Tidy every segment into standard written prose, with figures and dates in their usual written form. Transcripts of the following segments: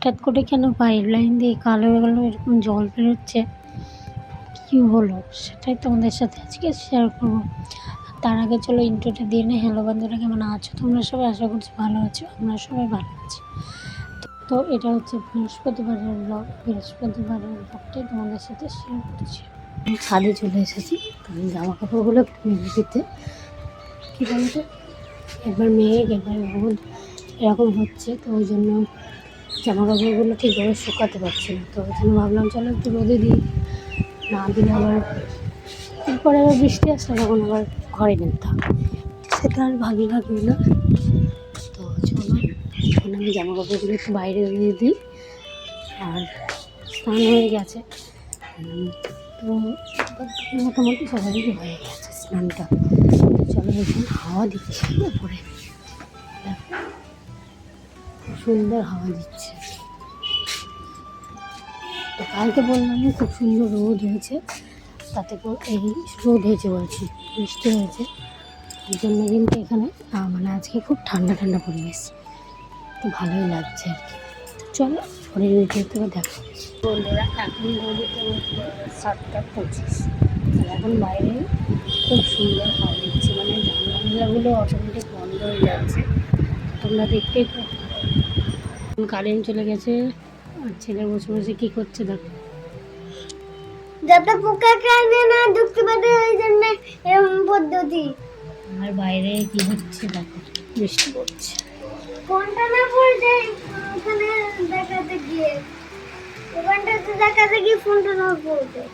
হঠাৎ করে কেন পাইপ লাইন দিয়ে কালো কালো এরকম জল বেরোচ্ছে, কী হলো সেটাই তোমাদের সাথে আজকে শেয়ার করবো। তার আগে চলো ইন্ট্রোটা দিয়ে নিই। হ্যালো বন্ধুরা, কেমন আছো তোমরা সবাই? আশা করছি ভালো আছো, আমরা সবাই ভালো আছি। তো এটা হচ্ছে বৃহস্পতিবারের ব্লগ। বৃহস্পতিবারের ব্লগটাই তোমাদের সাথে শেয়ার করছি। ছাদে চলে এসেছি কারণ জামা কাপড়গুলো একটু মেলে দিতে। কী বলতো, একবার মেঘ একবার রোদ এরকম হচ্ছে, তো ওই জন্য জামা কাপড়গুলো ঠিকভাবে শুকাতে পারছি না। তো ওই জন্য ভাবলাম চলো একটু রোদে দিই, না দিলে আবার এরপরে আবার বৃষ্টি আসলে তখন আবার ঘরে নিতে হবে, সেটা আর ভালো লাগবে না। তো চলো এখন আমি জামা কাপড়গুলো একটু বাইরে দিয়ে দিই। আর স্নান হয়ে গেছে, তো মোটামুটি সবারই হয়ে গেছে স্নানটা। চলো এখন হাওয়া দিচ্ছে উপরে, খুব সুন্দর হাওয়া দিচ্ছে। তো কালকে বললাম খুব সুন্দর রোদ হয়েছে, তাতে এই রোদ হয়েছে বলছি, বৃষ্টি হয়েছে, এই জন্য কিন্তু এখানে মানে আজকে খুব ঠান্ডা ঠান্ডা পরিবেশ, তো ভালোই লাগছে আর কি। চলো পরের ভিডিওতে দেখো বন্ধুরা। এখন ঘড়িতে 7:25, এখন বাইরে খুব সুন্দর হাওয়া দিচ্ছে, মানে জানলাগুলো অটোমেটিক বন্ধ হয়ে যাচ্ছে, তোমরা দেখতেই তো। কারেন্ট চলে গেছে আর ছেলে বসে বসে কী করছে দেখো, যাতে পোকা কানে না ঢুকতে পারে ওই জন্য এরকম পদ্ধতি। আর বাইরে কি হচ্ছে দেখো, বৃষ্টি পড়ছে। ফোনটা না পড়ে যায় ওখানে দেখাতে গিয়ে, ওখানটাতে দেখাতে গিয়ে ফোনটা না পড়ে।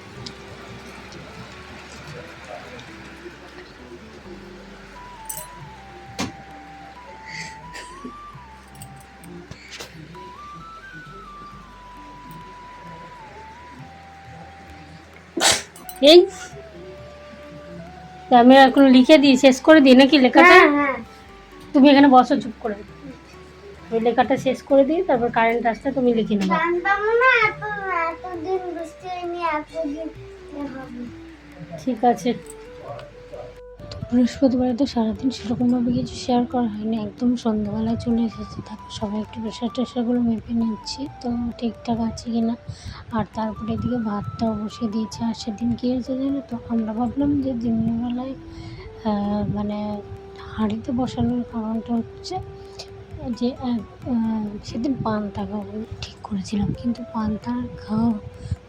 এই আমি এখন লিখে দিই, শেষ করে দিই নাকি লেখাটা? হ্যাঁ, তুমি এখানে বসো চুপ করে, ওই লেখাটা শেষ করে দিই, তারপর কারেন্ট আসলে তুমি লিখে নেবে। জানতাম না এতদিন বৃষ্টি হয়নি, এতদিন হবে। ঠিক আছে। বৃহস্পতিবারে তো সারাদিন সেরকমভাবে কিছু শেয়ার করা হয়নি, একদম সন্ধ্যাবেলায় চলে এসেছি। তারপর সবাই একটু প্রেশার টেশারগুলো মেপে নিচ্ছি, তো ঠিকঠাক আছে কি না। আর তারপরে এদিকে ভাতটাও বসিয়ে দিয়েছি। আর সেদিন কী হয়েছে জানো তো, আমরা ভাবলাম যে দিনের বেলায় মানে হাঁড়িতে বসানোর কারণটা হচ্ছে যে সেদিন পান্তা খাবো ঠিক করেছিলাম, কিন্তু পান্তা খাওয়া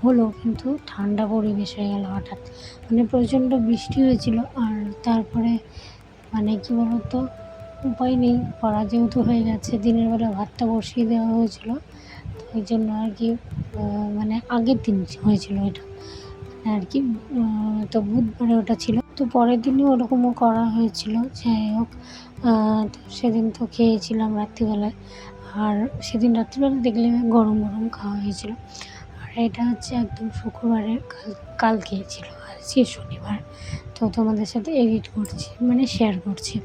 হলো কিন্তু ঠান্ডা পরিবেশ হয়ে গেল হঠাৎ, মানে প্রচণ্ড বৃষ্টি হয়েছিল। আর তারপরে মানে কী বলতো, উপায় নেই, করা যেহেতু হয়ে গেছে, দিনের বেলা ভাতটা বসিয়ে দেওয়া হয়েছিল, তো ওই জন্য আর কি মানে আগের দিন হয়েছিল এটা আর কি। তো বুধবারে ওটা ছিল, তো পরের দিনই ওরকমও করা হয়েছিল। যাই হোক, তো সেদিন তো খেয়েছিলাম রাত্রিবেলায়, আর সেদিন রাত্রিবেলা দেখলে গরম গরম খাওয়া হয়েছিল। আর এটা হচ্ছে একদম শুক্রবারের কাল খেয়েছিল, আজকে শনিবার। তো তোমাদের সাথে এডিট করছি, মানে শেয়ার করছি।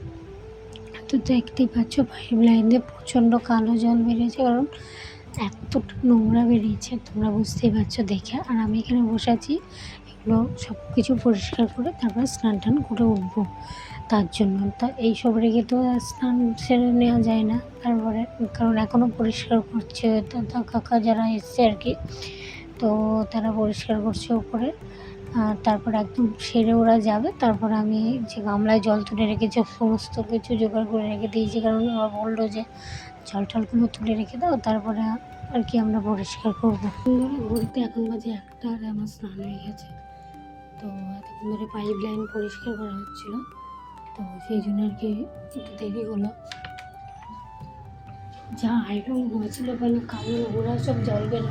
তো দেখতেই পাচ্ছ পাইপ লাইন দিয়ে প্রচণ্ড কালো জল বেরিয়েছে, কারণ এতটা নোংরা বেরিয়েছে, তোমরা বুঝতেই পারছো দেখে। আর আমি এখানে বসে আছি এগুলো সব কিছু পরিষ্কার করে তারপর স্নান টান করে উঠবো, তার জন্য। তা এইসব রেখে তো স্নান সেরে নেওয়া যায় না তারপরে, কারণ এখনও পরিষ্কার করছে দাদা কাকা যারা এসছে আর কি, তো তারা পরিষ্কার করছে ওপরে। আর তারপর একদম সেরে ওরা যাবে, তারপর আমি যে গামলায় জল তুলে রেখেছি সমস্ত কিছু জোগাড় করে রেখে দিয়েছি, কারণ ওরা বললো যে জল টলগুলো তুলে রেখে দাও, তারপরে আর কি আমরা পরিষ্কার করবো। ঘুরতে এখন বাজে 1টা, আর আমার স্নান হয়ে গেছে। তো এতক্ষণ ধরে পাইপ লাইন পরিষ্কার করা হচ্ছিলো, তো সেই জন্য আর কি একটু দেরি হলো। যা আইরন হয়েছিল মানে কালো নোংরা সব জল বেরো,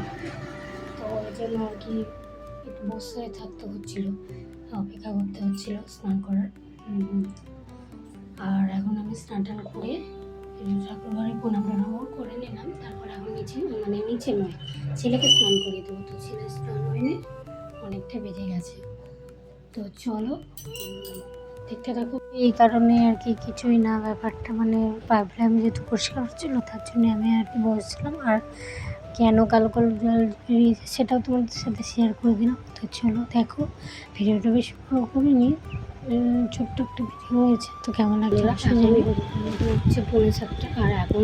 তো ওই জন্য আর কি একটু বসে থাকতে হচ্ছিলো, অপেক্ষা করতে হচ্ছিলো স্নান করার। আর এখন আমি স্নান টান করে ঠাকুরঘরে প্রণাম টনামও করে নিলাম, তারপর এখন নিচে নয়, ছেলেকে স্নান করিয়ে দেবো। তো ছেলে স্নান হয়নি, অনেকটা বেজে গেছে। তো চলো দেখতে থাকো। এই কারণে আর কি কিছুই না, ব্যাপারটা মানে পাইপ লাইন যেহেতু পরিষ্কার হচ্ছিলো তার জন্য আমি আর কি বসছিলাম। আর কেন কালো কালো জল বেরিয়েছে সেটাও তোমাদের সাথে শেয়ার করে দিলাম। তো চলো দেখো, ভিডিওটা বেশি বড় করিনি, ছোট্ট একটা ভিডিও হয়েছে, তো কেমন লাগছে হচ্ছে 7:30। আর এখন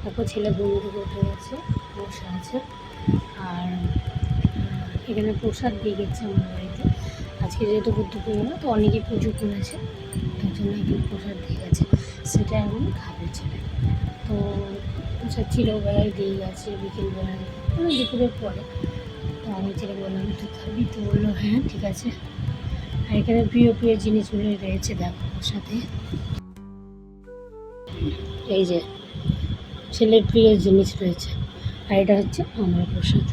দেখো ছেলে ঘুম থেকে উঠে গেছে, বসে আছে। আর এখানে প্রসাদ দিয়ে গেছে আমার বাড়িতে। আজকে যেহেতু বুদ্ধ পূর্ণিমা, তো অনেকেই পুজো করেছে, তার জন্য এখানে প্রসাদ দিয়ে গেছে, সেটা এখন খাবে ছেলে। তো প্রসাদ ছিল বেলায় দিয়ে গেছে, বিকেলবেলায় মানে দুপুরের পরে। তো আমি ছেলে বললাম তুই খাবি, তো বললো হ্যাঁ ঠিক আছে। আর এখানে প্রিয় প্রিয় জিনিসগুলোই রয়েছে, দেখো ওর সাথে এই যে ছেলের প্রিয় জিনিস রয়েছে, আর এটা হচ্ছে আমার প্রসাদ।